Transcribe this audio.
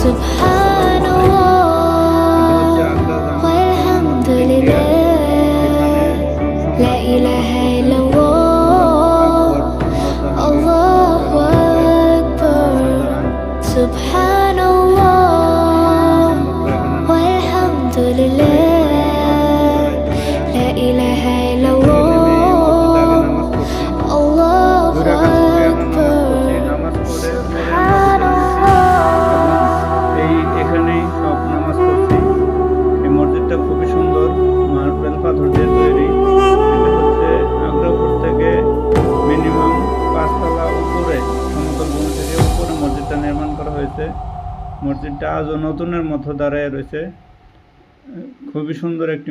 Subhanallah walhamdulillah la ilaha illallah Allahu akbar Subhanallah walhamdulillah la ilaha illallah Allahu akbar এখানেই সব নামাজ পড়ছি। এই মসজিদটা খুবই সুন্দর, মার্বেল পাথর দিয়ে তৈরি। এটা হচ্ছে আগ্রাপুর থেকে মিনিমাম 5 তলা উপরে, সমতল ভূমি থেকে উপরে মসজিদটা নির্মাণ করা হয়েছে। মসজিদটা আজও নতুনের মতো দাঁড়ায় রয়েছে। খুবই সুন্দর একটি